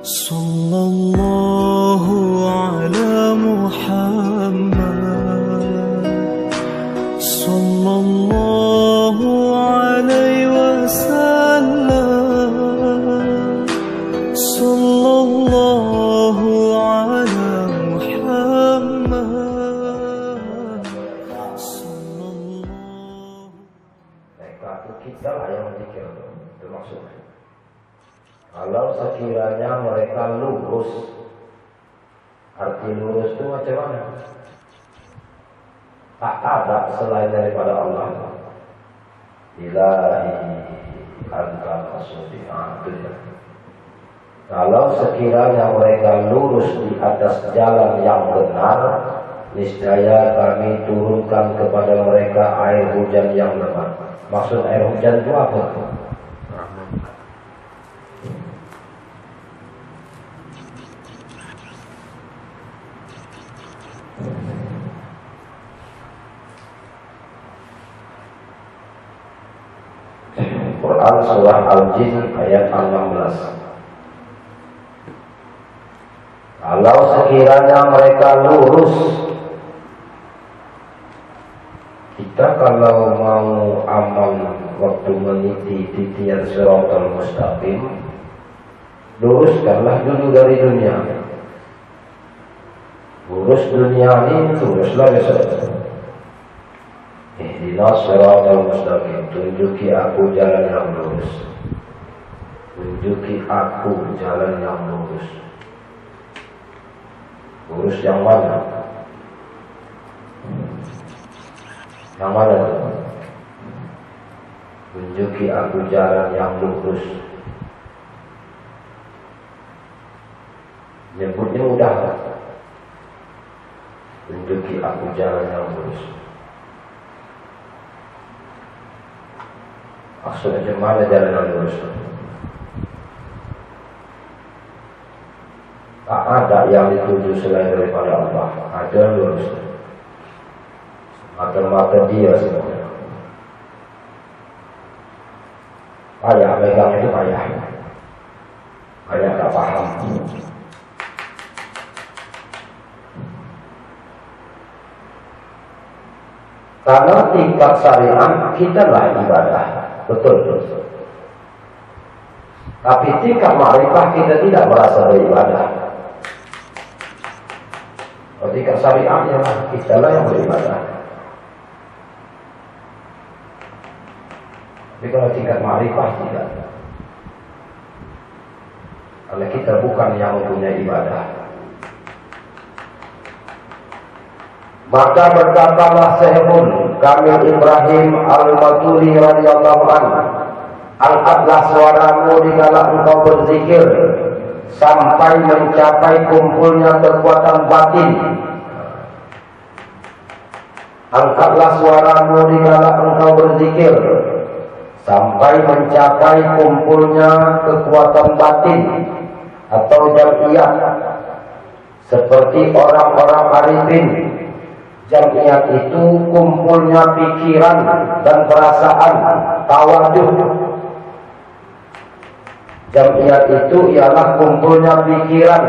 Sallallahu ala Muhammad, sallallahu alaihi wasallam, sallallahu ala Muhammad, sallallahu. Mereka itu kita lah yang zikir, itu maksudnya. Kalau sekiranya mereka lurus, arti lurus itu macam mana? Tak ada selain daripada Allah. Ilahi anta sudi'atul. Kalau sekiranya mereka lurus di atas jalan yang benar, niscaya kami turunkan kepada mereka air hujan yang lebat. Maksud air hujan itu apa? Quran surah Al-Jin ayat 16. Kalau sekiranya mereka lurus, kita kalau mau aman waktu meniti titian siratal mustaqim, luruskanlah dulu dari dunia. Lurus dunia ini, luruslah besok. Ihdinas siratal mustaqim, tunjuki aku jalan yang lurus. Tunjuki aku jalan yang lurus. Lurus yang mana? Yang mana itu? Tunjuki aku jalan yang lurus. Nyebutnya mudah. Tunjuki aku jalan yang lurus. Maksudnya mana jalan yang lurus? Tak ada yang dituju selain daripada Allah. Ada lurus. Mata-mata dia sebenarnya. Payah, megang itu payah. Payah tak paham. Karena tingkat syariat kita lah ibadah. Betul. Tapi tingkat ma'rifah kita tidak merasa beribadah. Tingkat syariatnya lah, kita lah yang beribadah. Tapi kalau tingkat ma'rifah tidak. Karena kita bukan yang mempunyai ibadah. Maka berkatalah Syekhul Kamil Ibrahim Al-Maturi radhiyallahu anhu, angkatlah suaramu dikala engkau berzikir sampai mencapai kumpulnya kekuatan batin. Angkatlah suaramu dikala engkau berzikir sampai mencapai kumpulnya kekuatan batin atau jam'iyah seperti orang-orang arifin. Jam'iyat itu kumpulnya pikiran dan perasaan tawadhuh. Jam'iyat itu ialah kumpulnya pikiran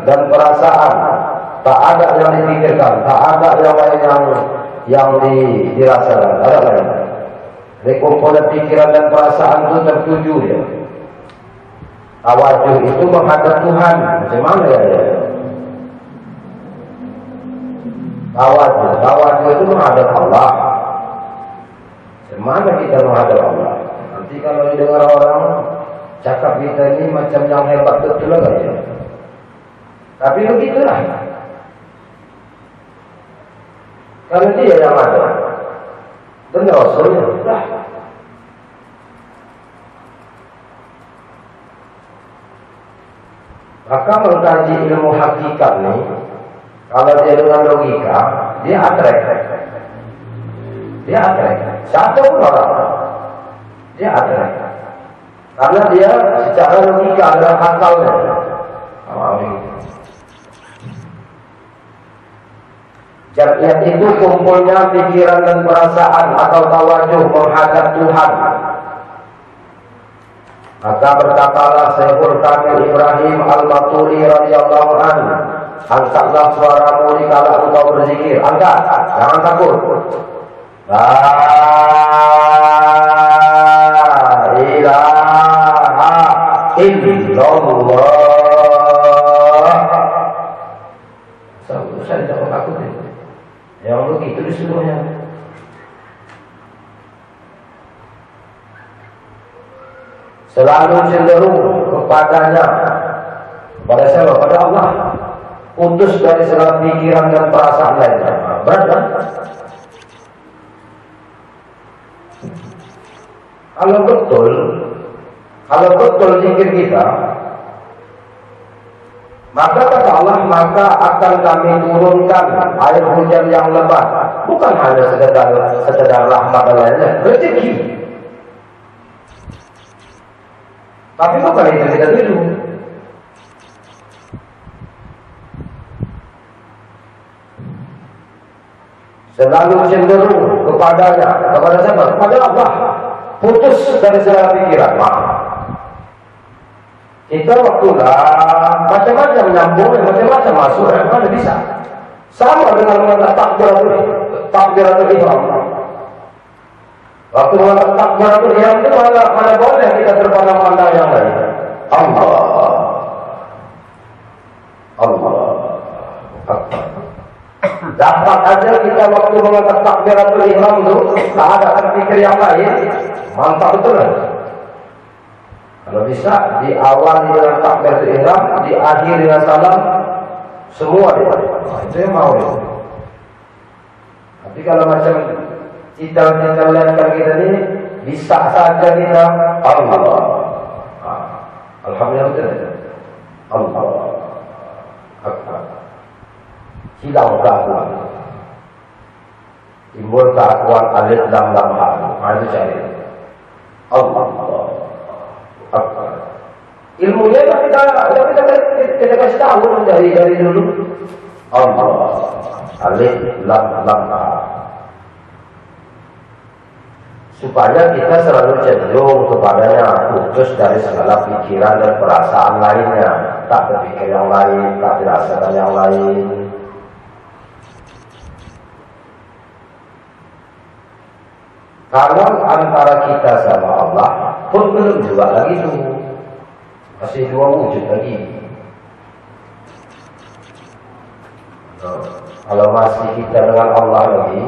dan perasaan. Tak ada yang dipikirkan, tak ada yang dirasakan. Ada lain. Jadi kumpulnya pikiran dan perasaan itu tertuju ya. Tawadhuh itu menghadap Tuhan. Macam mana ya? Tawadhuh itu menghadap Allah. Bagaimana kita menghadap Allah? Nanti kalau didengar orang cakap kita ini macam yang hebat betul lah ya. Tapi begitulah. Kalau dia yang ada, benar Rasulnya. Maka mengkaji ilmu hakikat nih, kalau dia dengan logika, dia atrek. Dia atrek. Satu pun orang, dia atrek. Karena dia secara logika adalah akalnya. Jam'iyat itu kumpulnya pikiran dan perasaan atau tawadhuh menghadap Tuhan. Maka berkatalah Syekhul Kamil Ibrahim Al-Maturi radhiyallahu anhu, angkatlah suaramu dikala engkau berzikir. Angkat, jangan takut. La ilaha illallah. Saya tidak takut itu. Yang begitu disuruhnya. Selalu cenderung kepadanya, pada siapa? Pada Allah. Putus dari segala pikiran dan perasaan lainnya. Berat kan? Kalau betul zikir kita, maka kata Allah, maka akan kami turunkan air hujan yang lebat, bukan hanya sekedar rahmat dan lainnya, rezeki. Tapi bukan itu kita tuju. Selalu cenderung kepadanya, kepada siapa? Kepada Allah. Putus dari segala pikiran. Kita waktu macam-macam nyambung, macam-macam masuk, mana bisa. Sama dengan mengatakan takbiratul ihram. Waktu mengatakan takbiratul ihram itu mana boleh kita terpandang-pandang yang lain. Allah. Dapat aja kita waktu mengatakan takbiratul ihram itu tak ada pikir yang lain. Mantap betul kan? Kalau bisa diawali dengan takbiratul ihram, diakhiri dengan salam, semua dia. Itu yang mau ya. Tapi kalau macam kita lihatkan kita ini, bisa saja kita Allah. Alhamdulillah betul. Allah. Akbar. Hilang keakuan. Timbul keakuan alif lam lam ha. Itu cari. Allah. Akbar. Ilmunya kita kasih tahu dari dulu. Allah. Alif lam lam ha. Supaya kita selalu cenderung kepadanya, putus dari segala pikiran dan perasaan lainnya, tak berpikir yang lain, tak dirasakan yang lain. Kalau antara kita sama Allah pun belum juga lagi itu, masih dua wujud lagi. Kalau masih kita dengan Allah lagi,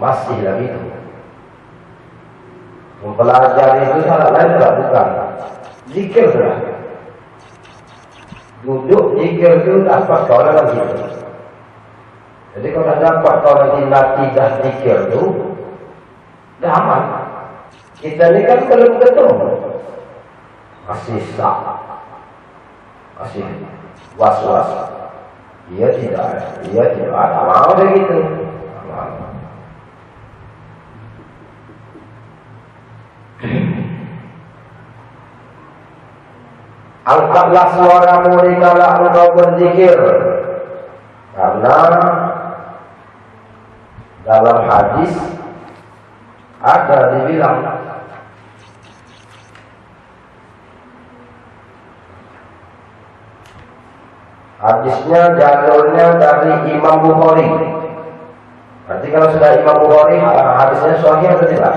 masih lagi itu. Mempelajari itu salah lain tak bukan. Zikir sudah. Duduk zikir itu dapat kau dalam zikir. Jadi kalau dah dapat kau nanti natijah zikir itu, dah aman. Kita ni kan belum ketemu. Masih sak. Masih was-was. Dia tidak ada. Mau begitu. Angkatlah suaramu dikala engkau berzikir, karena dalam hadis ada dibilang hadisnya jalurnya dari Imam Bukhari. Nanti kalau sudah Imam Bukhari hadisnya sahih atau tidak?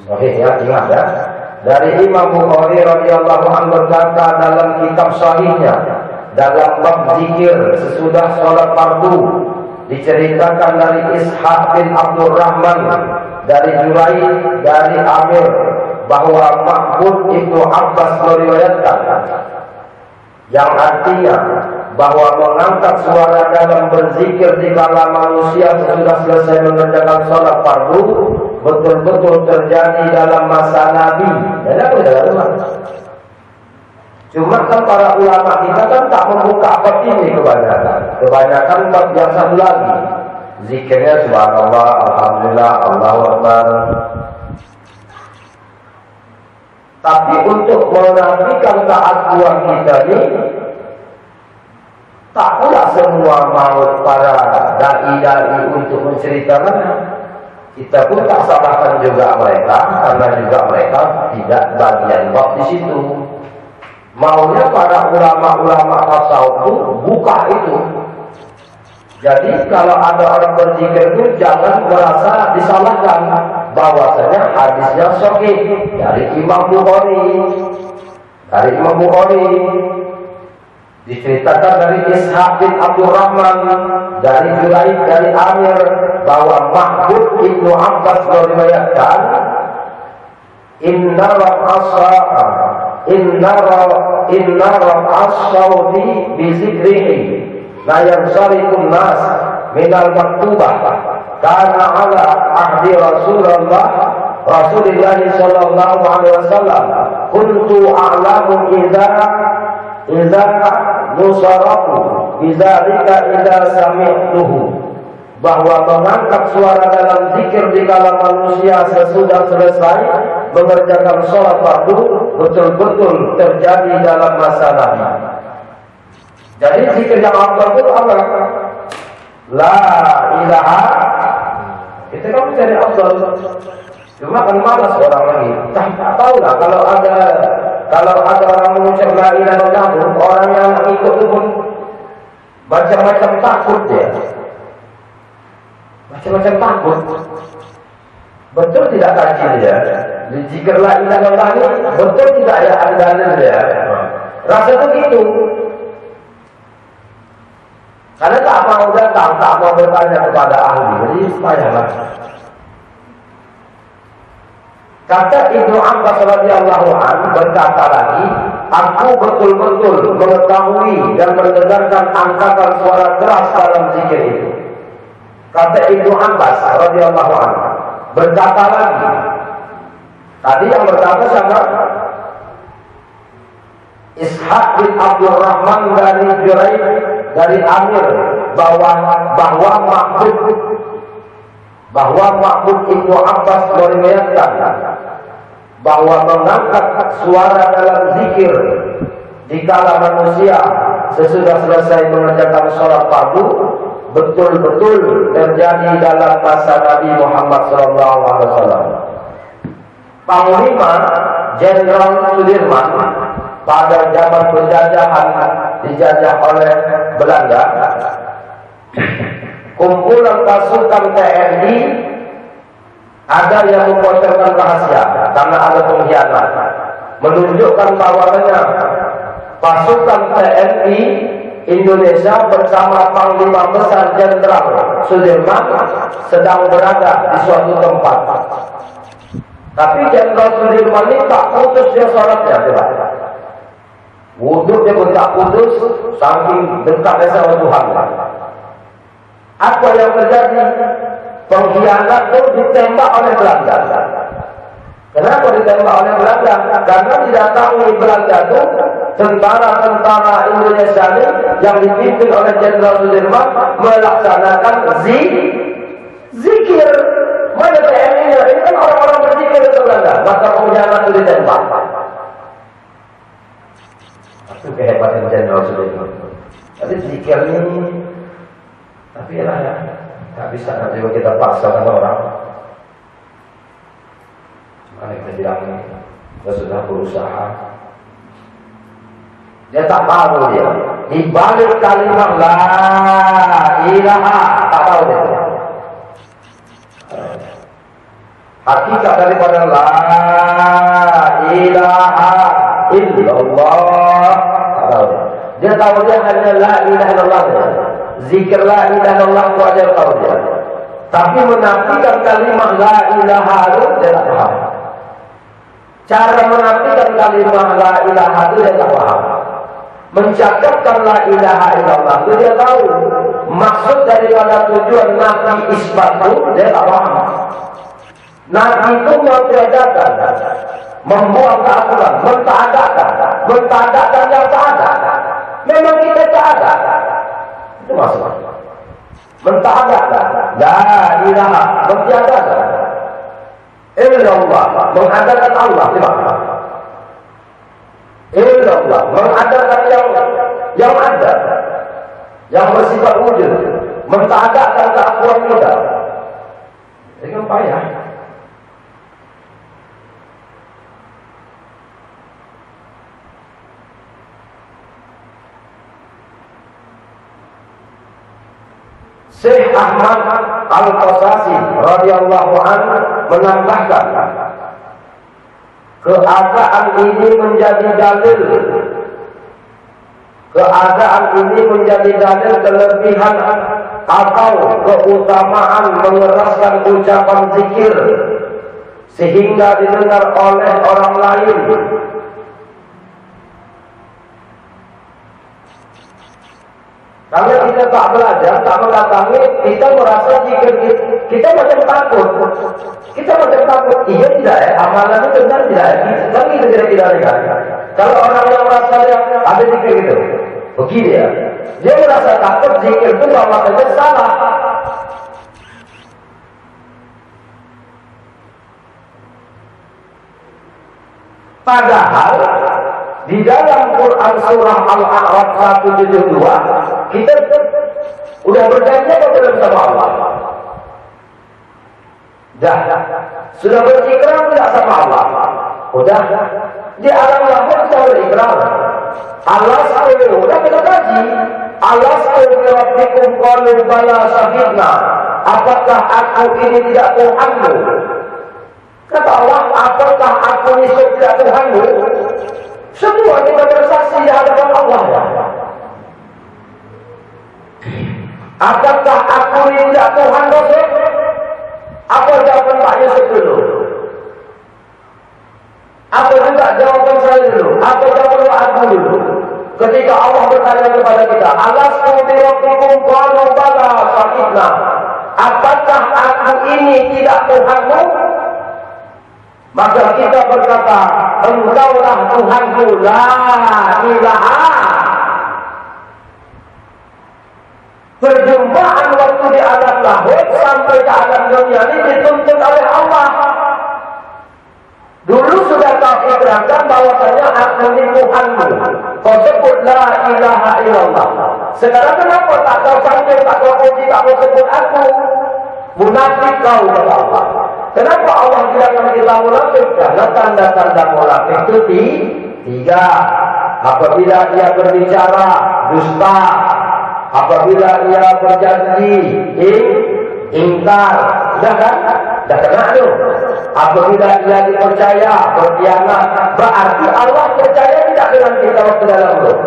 Sahih ya, ingat ya. Dari Imam Bukhari radhiyallahu anhu berkata dalam kitab sahihnya, dalam bab zikir sesudah sholat fardu, diceritakan dari Ishaq bin Abdurrahman, dari Juraid, dari Amir, bahwa Mahmud ibnu Abbas meriwayatkan, yang artinya bahwa mengangkat suara dalam berzikir dikala manusia sesudah selesai mengerjakan sholat fardu betul-betul terjadi dalam masa Nabi. Dan apa dalam cuma kan para ulama kita kan tak membuka bab ini kebanyakan. Kebanyakan bab yang satu lagi. Zikirnya subhanallah, alhamdulillah, Allahu akbar. Tapi untuk menafikan keakuan kita ini, tak pula semua mau para dai-dai untuk menceritakan. Kita pun tak salahkan juga mereka, karena juga mereka tidak bagian bab di situ. Maunya para ulama-ulama tasawuf itu buka itu. Jadi kalau ada orang berzikir itu jangan merasa disalahkan, bahwasanya hadisnya sahih dari Imam Bukhari. Dari Imam Bukhari diceritakan dari Ishaq bin Abdurrahman, dari Juraid, dari Amir, bahwa Mahmud Ibnu Abbas meriwayatkan, inna as-sawti bi zikrihi la yansarifun nas minal maktubah kana ala ahdi Rasulillah sallallahu alaihi wasallam kuntu a'lamu idza nusarafu bidzalika idza sami'tuhu, bahwa mengangkat suara dalam zikir di kalangan manusia sesudah selesai mengerjakan sholat fardu betul-betul terjadi dalam masa Nabi. Jadi zikir yang afdal itu apa? La ilaha. Itu kan menjadi afdal. Cuma kan malas orang lagi. Tak tahu lah kalau ada orang mengucap la ilaha illallah, orang yang ikut itu pun macam-macam takut dia. Macam-macam takut. Betul tidak kaji dia? Zikir la ilaha illallah ini betul tidak ya ada dalil dia? Rasa itu gitu. Karena tak mau datang, tak mau bertanya kepada ahli. Jadi payahlah. Kata Ibnu Abbas radhiyallahu anhu berkata lagi, aku betul-betul mengetahui dan mendengarkan angkatan suara keras dalam zikir itu. Kata Ibnu Abbas radhiyallahu anhu berkata lagi, tadi yang berkata siapa? Ishaq bin Abdurrahman dari Juraid, dari Amir, bahwa Mahmud Ibnu Abbas meriwayatkan bahwa mengangkat suara dalam zikir di kala manusia sesudah selesai mengerjakan sholat fardu betul-betul terjadi dalam masa Nabi Muhammad SAW. Panglima Jenderal Sudirman pada zaman penjajahan dijajah oleh Belanda, kumpulan pasukan TNI ada yang membocorkan rahasia karena ada pengkhianat, menunjukkan bahwasanya pasukan TNI Indonesia bersama Panglima Besar Jenderal Sudirman sedang berada di suatu tempat. Tapi Jenderal Sudirman ini tak putus dia sholatnya, wudhu dia pun tak putus, saking dekatnya sama Tuhan. Apa yang terjadi? Pengkhianat itu ditembak oleh Belanda. Kenapa ditembak oleh Belanda? Karena didatangi Belanda itu tentara-tentara Indonesia ini yang dipimpin oleh Jenderal Sudirman melaksanakan zikir. Mana TNI-nya? Ini kan orang-orang berzikir itu Belanda. Maka pengkhianat itu ditembak. Itu kehebatan Jenderal Sudirman. Jadi zikir ini, tapi ya, tak bisa nanti kita paksakan orang. Mana kita bilang kita sudah berusaha. Dia tak tahu dia. Di balik kalimat la ilaha, tak tahu dia. Hakikat daripada la ilaha illallah, tak tahu dia. Dia tahu dia hanya la ilaha illallah. Zikir la ilaha illallah itu aja tahu dia. Tapi menafikan kalimat la ilaha itu dia tak paham. Cara menafikan kalimat la ilaha itu dia tak paham. Mencakapkan la ilaha illallah itu dia tahu. Maksud daripada tujuan nafi isbat itu dia tak paham. Nafi itu memperdagangkan, membuang keakuan, mentadakkan yang tak ada. Memang kita tak ada. Itu masalah. Mentadakkan, la ilaha, mentiadakan. Illallah, mengadakan Allah, illallah, mengadakan yang ada, yang bersifat wujud, mentadakkan keakuan kita. Jadi kan payah. Syekh Ahmad Al-Qasasi radhiyallahu anhu menambahkan, keadaan ini menjadi dalil kelebihan atau keutamaan mengeraskan ucapan zikir sehingga didengar oleh orang lain. Kalau kita tak belajar, tak mendatangi, kita merasa zikir kita macam takut. Iya tidak ya, amalan itu benar tidak ya? Tapi itu tidak ada. Kalau orang yang merasa dia ada zikir gitu, begini ya, dia merasa takut zikir itu bahwasanya salah. Padahal di dalam Quran surah Al-A'raf 172 kita udah berjanji kepada sama Allah. Sudah berikrar tidak sama Allah. Udah di alam lahir kita berikrar. Allah udah kita kaji. Allah rabbikum qalu bala syahidna. Apakah aku ini tidak Tuhanmu? Kata Allah, apakah aku ini tidak Tuhanmu? Semua kita bersaksi di hadapan Allah. Apakah aku ini tidak Tuhan Rasul? Apa jawaban Pak Yusuf dulu? Apa juga jawaban saya dulu? Apa jawaban Pak Abu dulu? Ketika Allah bertanya kepada kita, alastu bi rabbikum qalu bala syahidna. Apakah aku ini tidak Tuhanmu? Maka kita berkata, engkaulah Tuhanku, la ilaha. Perjumpaan waktu di alam lahir sampai ke alam dunia ini dituntut oleh Allah. Dulu sudah kau ikrarkan bahwasanya aku ini Tuhanmu. Kau sebut la ilaha illallah. Sekarang kenapa tak kau panggil, tak kau puji, tak kau sebut aku? Munafik kau kepada Allah. Kenapa Allah tidak akan kita munafik? Karena tanda-tanda munafik itu tiga. Apabila dia berbicara dusta, apabila dia berjanji ingkar, sudah kan? Sudah kena tu. Apabila dia dipercaya berkhianat, berarti Allah percaya tidak dengan kita waktu dalam hidup,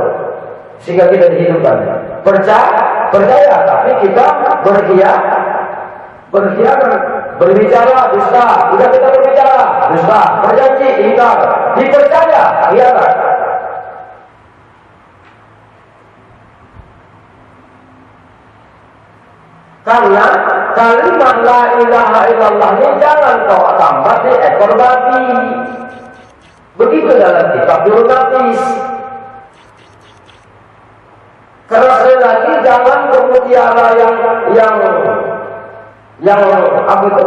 sehingga kita dihidupkan. Percaya, tapi kita berkhianat, berbicara dusta, sudah kita berbicara dusta, berjanji ingkar, dipercaya khianat. Karena kalimat la ilaha illallah ini jangan kau tambah di ekor babi. Begitu dalam kitab Nurul Nafis. Karena sekali lagi jangan bermutiara yang apa itu?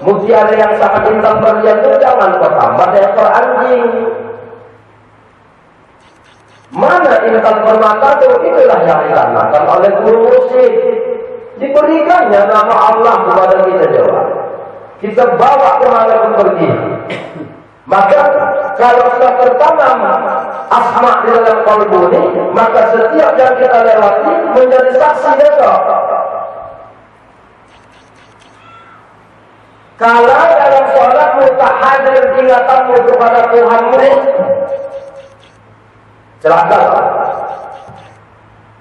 Mutiara yang sangat intan berlian itu jangan kau tambah di ekor anjing. Mana intan permata itu? Itulah yang ditanamkan oleh guru musik. Diberikannya nama Allah kepada kita jawab. Kita bawa kemana pun pergi. Maka kalau sudah tertanam asma di dalam kalbu ini, maka setiap yang kita lewati menjadi saksi besok. Kalau dalam sholatmu tak hadir ingatanmu kepada Tuhanmu, celaka.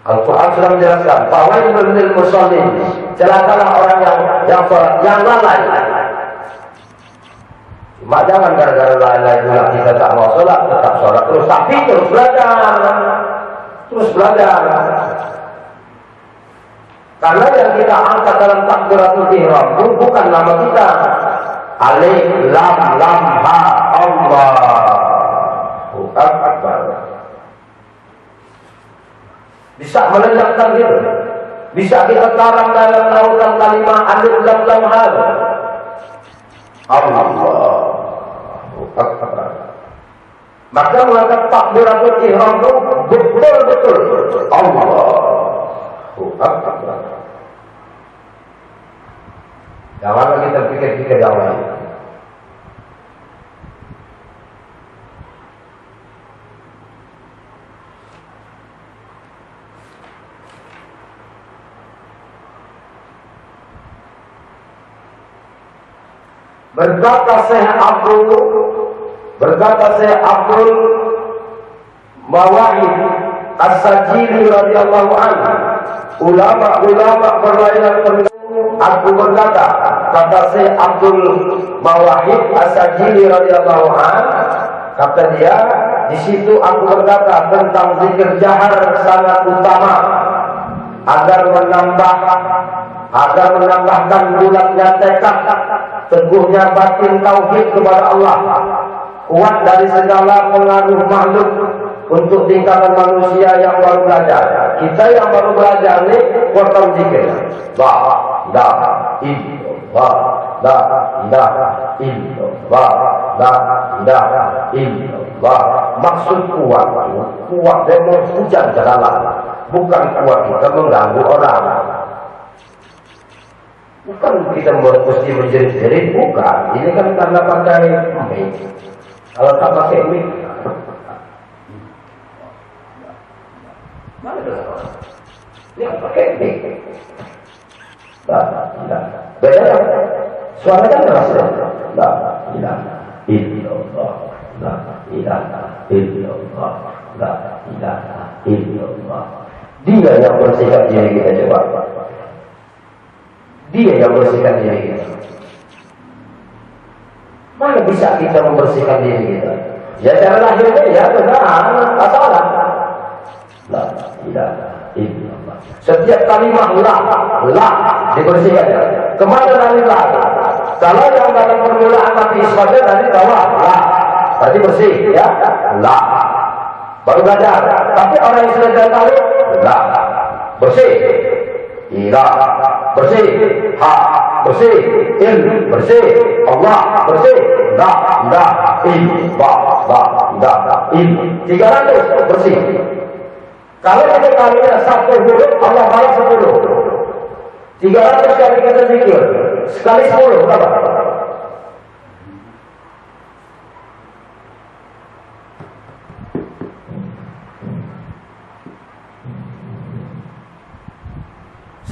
Al-Quran sudah menjelaskan, fawailul lil musallin, celakalah orang yang sholat, yang lalai. Cuma jangan gara-gara lalai juga kita tak mau sholat, tetap sholat terus, tapi terus belajar. Karena yang kita angkat dalam takbiratul ihram bukan nama kita. Alif lam ha Allahu Akbar. Bisa melendakkan diri, bisa kita tarang dalam lautan kalimat alif lam ha Allahu Akbar. Maka mengangkat takbiratul ihram itu betul-betul Allahu Akbar. Jangan lagi terpikir-pikir yang lain. Berkata Syekh Abdul Mawahid As-Sajili radhiyallahu anhu, ulama-ulama berlainan aku berkata, kata Syekh Abdul Mawahid As-Sajili radhiyallahu anhu, kata dia, di situ aku berkata tentang zikir jahar sangat utama agar menambahkan bulatnya tekad, teguhnya batin tauhid kepada Allah, kuat dari segala pengaruh makhluk untuk tingkatan manusia yang baru belajar. Kita yang baru belajar ini potong zikir. La ilaha illallah, la ilaha illallah, la ilaha illallah. Maksud kuat demo hujan jalan, bukan kuat kita mengganggu orang. Bukan kita mesti menjerit-jerit, bukan. Ini kan karena pakai mic. Kalau tak pakai mic, mana ada? Ini kan pakai mic. Tidak. Beda. Suara kan keras. La ilaha illallah, la ilaha illallah, la ilaha illallah. Dia yang bersihkan diri kita, coba. Dia yang bersihkan diri kita. Mana bisa kita membersihkan diri kita? Ya cara lahirnya ya benar, masalah. La ilaha illallah. Setiap kalimat la dibersihkan. Kemana dari la? Kalau yang dalam permulaan Nabi Ismail dari bawah la, tadi bersih ya, la. Baru belajar. Tapi orang yang sudah tahu la bersih. Ilah bersih, ha bersih, il bersih, Allah bersih, la ilaha il 300 bersih. Kalau kita kalinya 1 huruf, Allah balas 10. 300 kali kita zikir, sekali 10 berapa?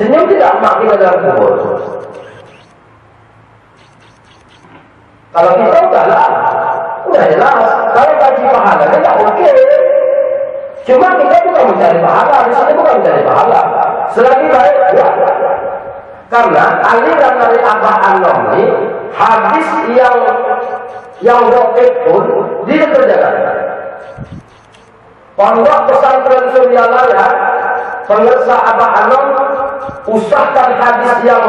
Senyum tidak mak kita dalam kubur. Kalau kita udah jelas. Kalau gaji pahala tidak oke. Cuma kita bukan mencari pahala, di sini bukan mencari pahala. Selagi baik, ya. Karena aliran dari Abah Anom ini hadis yang dhaif pun dia kerjakan. Pondok pesantren Suryalaya, pengersa Abah Anom usahkan hadis yang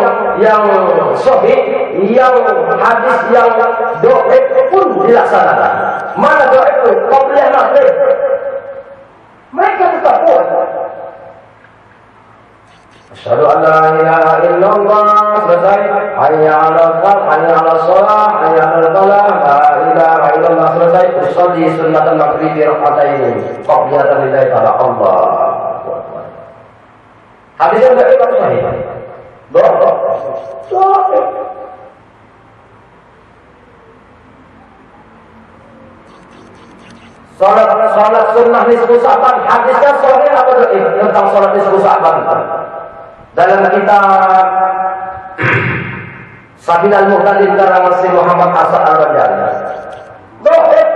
sahih, yang hadis yang dhaif pun dilaksanakan. Mana dhaif pun qabliyah nafih, mereka tetap kuat. Asyhadu an la ilaha illallah, selesai. Hayya 'alal falah, hayya 'alas shalah, hayya 'alal falah, la ilaha illallah, selesai. Usolli sunnatan maghribi rak'ataini qabliyatan lillahi ta'ala. Allah. Hadisnya enggak itu sahih. Sahih. Salat sunnah nisfu Sa'ban, hadisnya sahih atau dhaif tentang salat nisfu Sa'ban? Dalam kitab Sabilal Muhtadin karangan Syekh Muhammad Hasan Al-Banjari. Dhaif.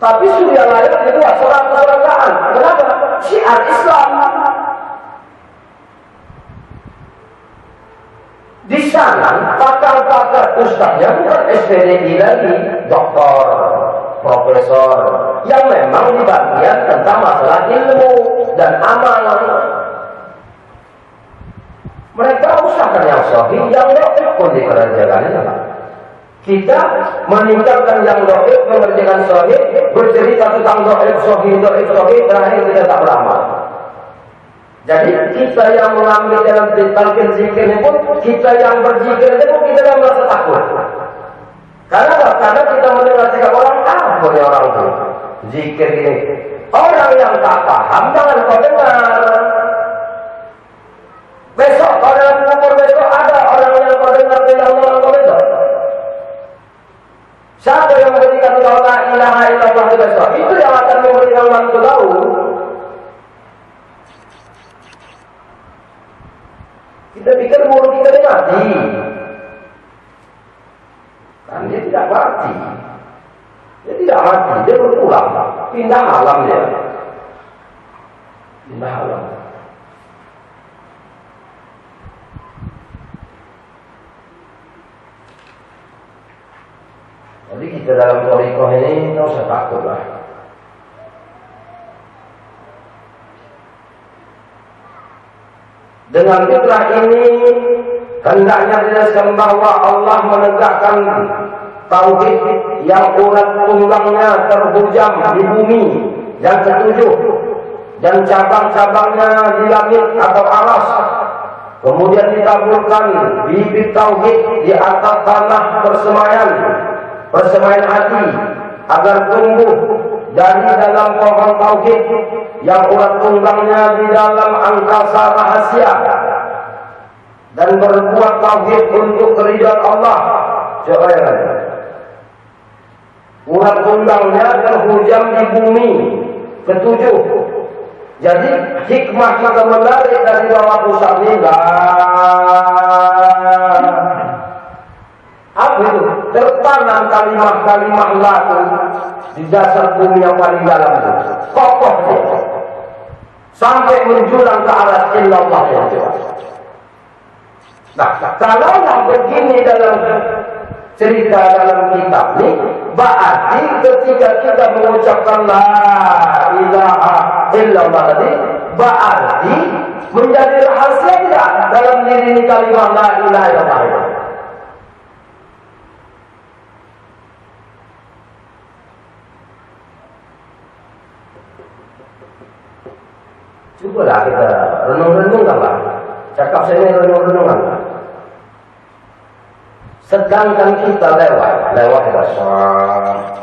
Tapi Suryalaya dibuat salat rakaat. Kenapa? Syiar Islam. Di sana pakar-pakar ustaznya bukan SPDI lagi, doktor, profesor, yang memang di bagian tentang masalah ilmu dan amal. Mereka usahakan yang sahih, yang dhaif pun dikerjakan. Kita meninggalkan yang dhaif, mengerjakan sahih, bercerita tentang dhaif sahih, terakhir kita tak beramal. Jadi kita yang mengambil dalam talqin zikir ini pun, kita yang berzikir itu pun kita yang merasa takut. Karena kita mendengar tiga orang, apa orang itu zikir ini. Orang yang tak paham jangan kau dengar. Besok kalau dalam kubur besok ada orang yang kau dengar Kita pikir guru kita ini mati. Kan dia tidak mati. Dia tidak mati, dia berpulang. Pindah alam dia. Pindah alam. Jadi kita dalam thariqah ini tidak usah takut lah. Dengan fitrah ini hendaknya dijelaskan bahwa Allah menegakkan tauhid yang urat tunggangnya terhujam di bumi yang ketujuh dan cabang-cabangnya di langit atau aras. Kemudian ditaburkan bibit tauhid di atas tanah persemaian hati agar tumbuh dari dalam pohon tauhid yang urat tunggangnya di dalam angkasa rahasia dan berbuat tauhid untuk keridhaan Allah. Coba ya. Urat tunggangnya terhujam di bumi ketujuh. Jadi hikmah kita menarik dari bawah pusat ini apa itu? Tertanam kalimah-kalimah laku di dasar bumi yang paling dalam itu. Kokoh dia. Sampai menjulang ke arah illallah yang jelas. Nah, kalau yang begini dalam cerita dalam kitab ini, berarti ketika kita mengucapkan la ilaha illallah tadi, berarti menjadi rahasia tidak dalam diri ini kalimat la ilaha illallah. Cobalah kita renung-renungkan lah. Cakap saya ini renung-renungan lah. Sedangkan kita lewat dasar.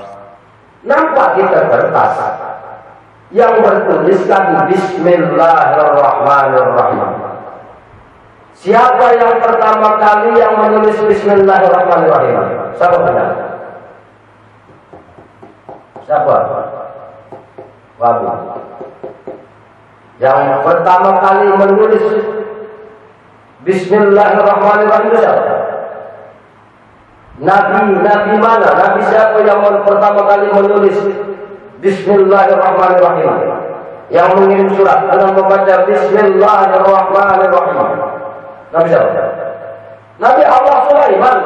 Nampak kita kertas yang bertuliskan Bismillahirrahmanirrahim. Siapa yang pertama kali yang menulis Bismillahirrahmanirrahim? Siapa benar? Siapa? Wabu. Yang pertama kali menulis Bismillahirrahmanirrahim itu siapa? Nabi mana? Nabi siapa yang pertama kali menulis Bismillahirrahmanirrahim? Yang mengirim surat dengan membaca Bismillahirrahmanirrahim. Nabi siapa? Nabi Allah Sulaiman.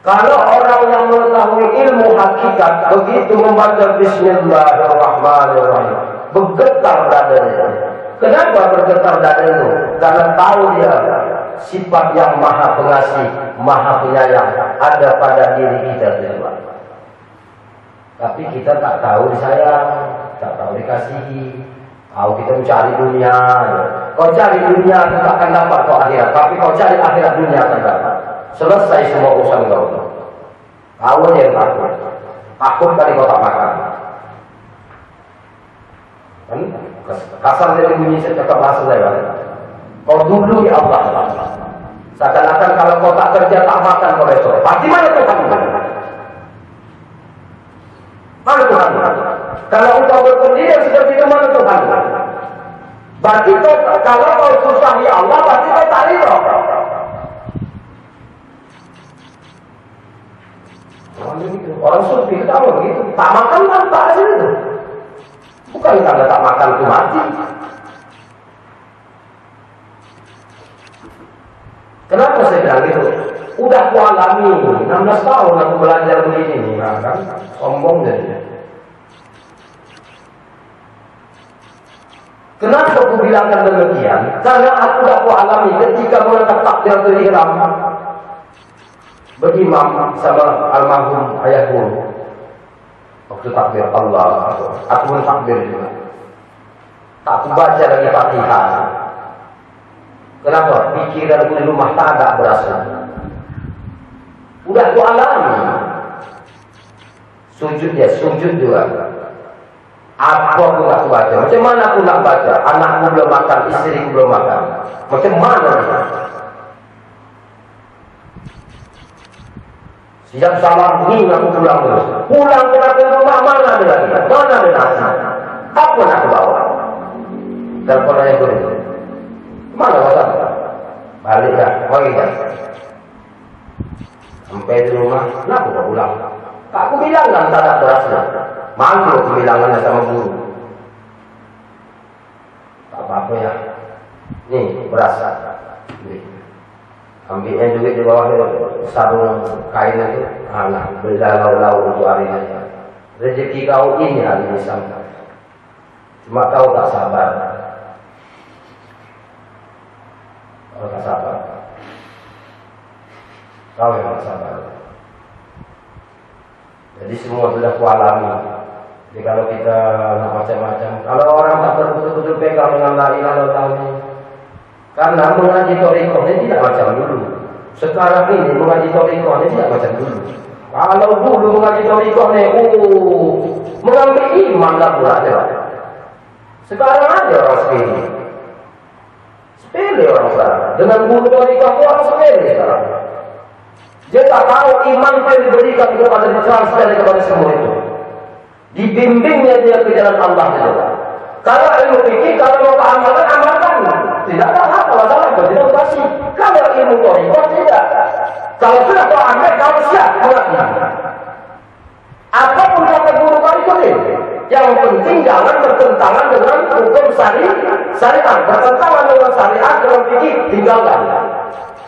Kalau orang yang mengetahui ilmu hakikat begitu membaca Bismillahirrahmanirrahim, bergetar dadanya. Kenapa bergetar dadanya? Karena tahu dia sifat yang maha pengasih, maha penyayang ada pada diri kita semua. Tapi kita tak tahu disayang, tak tahu dikasihi. Tahu kita mencari dunia. Kau cari dunia tak akan dapat kau akhirat. Tapi kau cari akhirat dunia akan dapat. Selesai semua urusan kau. Kau yang takut. Takut kali kau tak makan. Kan? Kasar dari bunyi cakap bahasa saya. Kau dulu ya Allah. Seakan-akan kalau kau tak kerja tak makan kau besok. Pasti mana Tuhan? Mana Tuhan? Kalau engkau berpendirian seperti itu mana Tuhan? Berarti kalau kau susahi Allah, berarti kau tak ridho. Orang sufi kita begitu, tak makan tanpa itu. Bukan karena tak makan itu mati. Kenapa saya bilang gitu? Udah aku alami, 16 tahun aku belajar begini, nah, kan sombong jadinya. Kenapa aku bilangkan demikian? Karena aku alami ketika menetap takbiratul ihram berimam sama almarhum ayahku. Waktu takbir Allah, aku pun takbir juga. Tak aku baca lagi Fatihah. Kenapa? Pikiranku di rumah tangga berasa. Udah aku alami. Sujud juga. Apa aku nak baca? Macam mana aku nak baca? Anakku belum makan, istriku belum makan. Macam mana? Siap salam ini aku pulang terus. Pulang ke rumah mana ada lagi? Mana ada nasi? Apa nak aku bawa? Telepon ayah itu. Mana wasan? Balik ya, balik ya. Sampai di rumah, kenapa kau pulang? Aku bilang kan tak ada berasnya. Malu kebilangannya sama guru. Tak apa-apa ya. Nih beras. Ambilnya juga di bawah sarung kain itu. Anak bela lau-lau untuk hari ini. Rezeki kau ini hari ini sampai. Cuma kau tak sabar. Kau tak sabar. Kau yang tak sabar. Jadi semua sudah kualami. Jadi kalau kita nak macam-macam, kalau orang tak betul-betul pegang dengan la ilaha illallah, karena mengaji thariqah ini tidak macam dulu. Sekarang ini mengaji thariqah ini tidak macam dulu. Kalau dulu mengaji thariqah ini, mengambil iman lah pula. Sekarang ada orang sepele. Sepele orang sekarang. Dengan guru thariqah itu orang sepele sekarang. Dia tak tahu iman yang diberikan kepada ditransfer kepada semua itu. Dibimbingnya dia ke jalan Allah saja. Kalau ilmu fikih, kalau mau keamalan, amalkan. Tidak ada apa masalah, tidak pasti. Kalau ilmu thariqah tidak. Kalau sudah kau ambil, kau siap mengaji. Apapun kata guru kau ikuti. Yang penting jangan bertentangan dengan hukum syariat, bertentangan dengan syariat dalam fikih tinggalkan.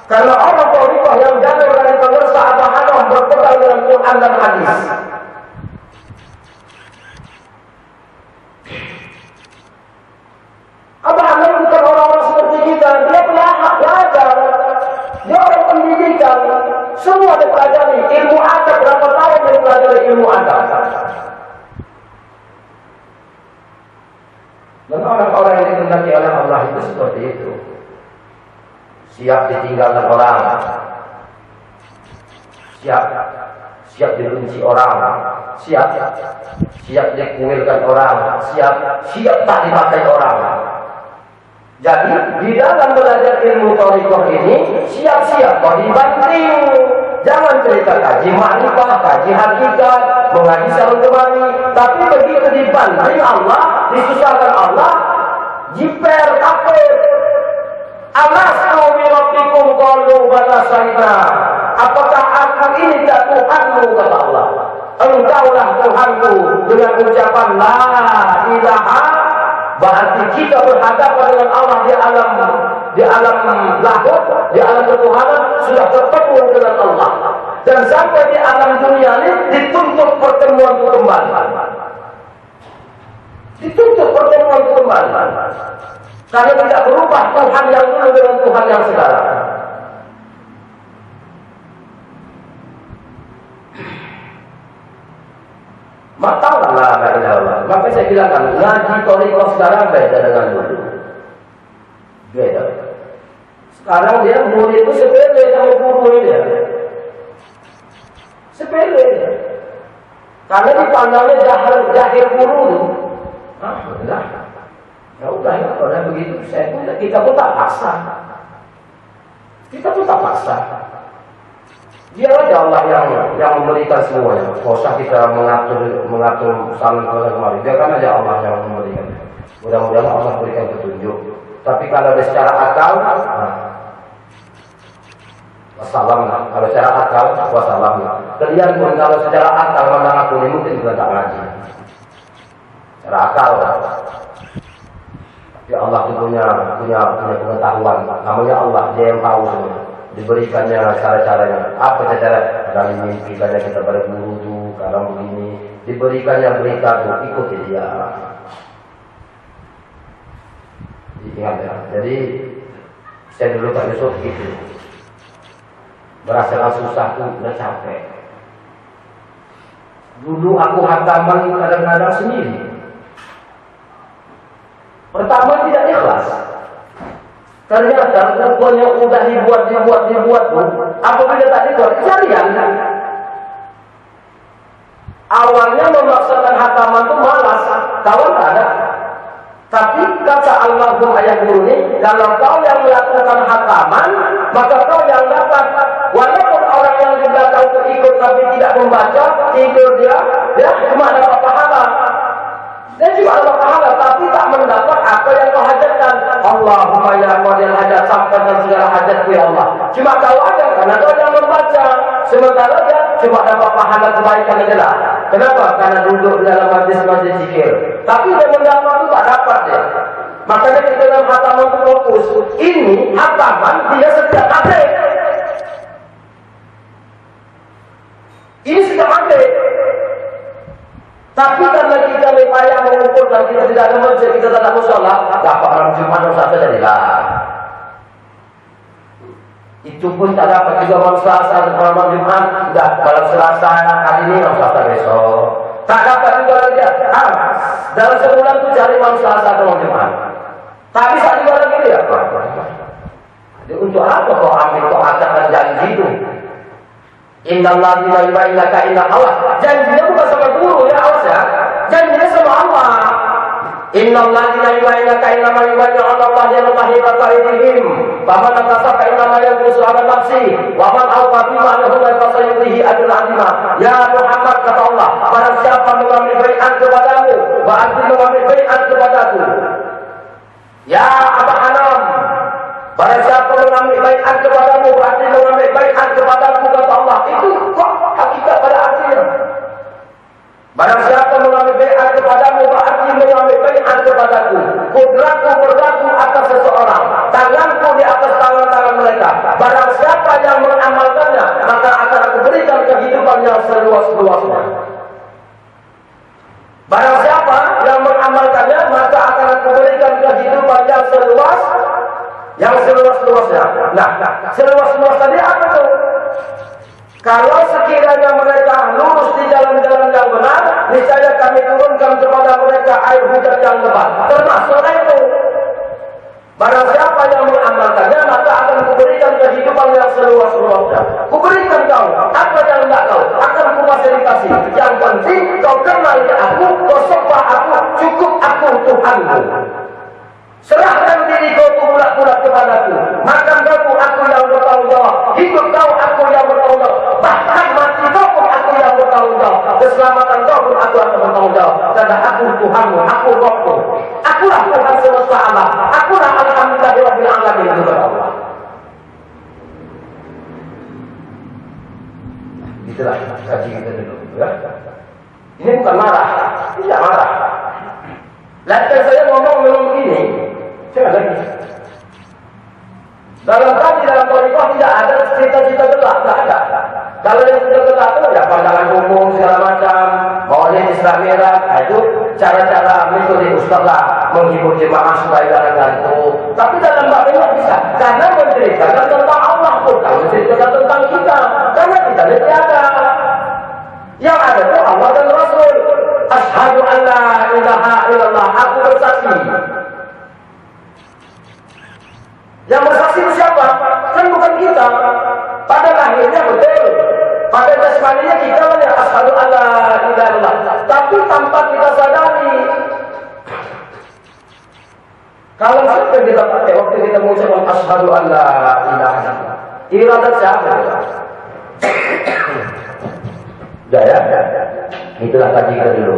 Karena orang thariqah yang jatuh dari pengersa atau haram berpegang dengan Quran dan hadis. Abang bukan orang-orang seperti kita. Dia belajar. Dia orang pendidikan. Semua dipelajari. Ilmu adab berapa tahun dia pelajari ilmu adab. Dan orang-orang yang dikehendaki oleh Allah itu seperti itu. Siap ditinggalkan orang. Siap dibenci orang. Siap dikuilkan orang. Siap tak dipakai orang. Jadi di dalam belajar ilmu thariqah ini siap-siap kau dibanting. Jangan cerita kaji ma'rifah, kaji hakikat, mengaji sarung kemari. Tapi begitu dibanting Allah, disusahkan Allah, jiper kafir. Alastu bi rabbikum qalu bala sahina. Apakah aku ini tak Tuhanmu, kata Allah. Engkaulah Tuhanku. Dengan ucapan la ilaha, berarti kita berhadapan dengan Allah di alam lahut, di alam ketuhanan sudah bertemu dengan Allah. Dan sampai di alam dunia ini dituntut pertemuan itu kembali. Dituntut pertemuan itu kembali. Karena tidak berubah Tuhan yang dulu dengan Tuhan yang sekarang. Maka saya bilangkan, ngaji thariqah sekarang beda dengan dulu. Beda. Sekarang dia murid itu sepele sama guru dia. Sepele. Karena dipandangnya jahil guru itu. Udah. Ya udah, kalau begitu kita pun tak paksa. Dia aja Allah yang memberikan semuanya. Tidak usah kita mengatur saling kemari. Biarkan aja Allah yang memberikan. Mudah-mudahan Allah berikan petunjuk. Tapi kalau ada secara akal, wassalam. Kalau secara akal, wassalam. Kalian pun kalau secara akal mandang aku ini mungkin juga tak ngaji. Secara akal. Tapi Allah itu punya pengetahuan. Namanya Allah, dia yang tahu semua. Diberikannya cara-caranya. Apa cara? Kadang mimpi, kadang kita pada guru tu, kadang begini. Diberikannya berita tu, ikuti dia. Ingat ya. Jadi saya dulu Pak Yusuf gitu. Merasakan susah tu, udah capek. Dulu aku hataman kadang-kadang sendiri. Pertama tidak ikhlas. Ternyata bukunya udah dibuat apabila tak dibuat kejadian. Awalnya memaksakan hataman itu malas, kawan tak ada. Tapi kata almarhum ayah guru ini, kalau kau yang melakukan hataman, maka kau yang dapat. Walaupun orang yang di belakang untuk ikut tapi tidak membaca, tidur dia cuma dapat pahala. Dia cuma dapat pahala, tapi tak mendapat apa yang kau hajatkan. Allahumma ya qadil hajat, sampaikan segala hajatku ya Allah. Cuma kau ada karena kau yang membaca. Sementara dia cuma dapat pahala kebaikan adalah. Kenapa? Karena duduk dalam majlis-majlis zikir. Tapi dia mendapat itu tak dapat dia. Makanya kita dalam hataman fokus. Ini hataman dia setiap hari. Ini setiap hari. Tapi karena kita payah mengumpulkan, kita tidak ada masjid, kita tidak ada musola, dapat malam Jumat saja jadilah. Itu pun tak dapat juga malam Selasa dan malam Jumat. Sudah malam Selasa kali ini, malam Selasa besok. Tak dapat juga lagi. Dalam sebulan itu cari malam Selasa dan malam Jumat. Tak bisa juga lagi dia. Jadi untuk apa kau ambil, kau acakkan janji itu? Innallahi la ilaha illa inna Allah. Janjinya bukan sama guru ya, awas ya. Janjinya sama Allah. Innallahi la ilaha illa inna ma yubayyi'una Allah ya lahi baqaidihim. Faman tasaka inna ma yanqusu ala nafsi wa man awqa bima lahu fa sayudihi ajran 'azima. Ya Muhammad, kata Allah, barang siapa mengambil baiat kepadamu, berarti mengambil baiat kepadaku. Ya Aba Hanam, barang siapa mengambil baiat kepadamu, berarti mengambil baiat kepadaku, kata Allah. Itu kok hakikat pada artinya. Barang siapa mengambil baiat kepadamu, berarti mengambil baiat kepadaku. Kudratku berlaku atas seseorang, tanganku di atas tangan-tangan mereka. Barang siapa yang mengamalkannya, maka akan aku berikan kehidupan yang seluas-luasnya. Barang siapa yang mengamalkannya, maka akan aku berikan kehidupan yang seluas-luasnya. Nah, seluas-luas tadi apa tuh? Kalau sekiranya mereka lurus di jalan-jalan yang benar, niscaya kami turunkan kepada mereka air hujan yang lebat. Termasuk itu. Barang siapa yang mengamalkannya, maka akan kuberikan kehidupan yang seluas-luasnya. Kuberikan kau apa yang tidak kau, akan kufasilitasi. Yang penting kau kenal aku, kau sembah aku, cukup aku Tuhanmu. Serahkan diri kau bulat-bulat kepadaku. Makan kau aku yang bertanggung jawab. Hidup kau aku yang bertanggung jawab. Bahkan mati kau pun aku yang bertanggung jawab. Keselamatan kau pun aku akan bertanggung jawab. Karena aku Tuhanmu, aku Rabbmu. Akulah Tuhan semesta alam. Akulah Alhamdulillahirabbil alamin, itu Allah. Itulah kaji kita dulu, ya. Ini bukan marah, tidak marah. Lantas saya ngomong memang begini. Saya lagi. Dalam tarikhah tidak ada cita-cita gelap, tidak ada. Kalau yang sudah gelap itu ya pandangan umum segala macam, maulid Islam Mi'raj, itu cara-cara metode ustaz lah menghibur jemaah supaya jangan ngantuk. Tapi dalam batinnya bisa, karena menceritakan tentang Allah bukan menceritakan tentang kita, karena kita tiada. Yang ada itu Allah dan Rasul. Asyhadu an la ilaha illallah, aku bersaksi. Yang bersaksi itu siapa? Kan bukan kita. Pada lahirnya betul, pada jasmaninya kita hanya asyhadu an la ilaha illallah. Tapi tanpa kita sadari. Kalau sampai kita pakai waktu kita mengucapkan asyhadu an la ilaha illallah, iradat siapa? Sudah ya? Itulah kaji kita dulu.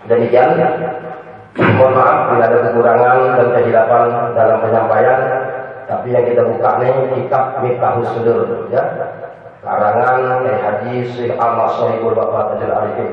Demikian. Mohon maaf bila ada kekurangan dan kehilafan dalam penyampaian. Tapi yang kita buka nih kitab Miftahus Sudur, ya. Karangan Haji Syekh Ahmad Shahibul Bapak Tajul Arifin.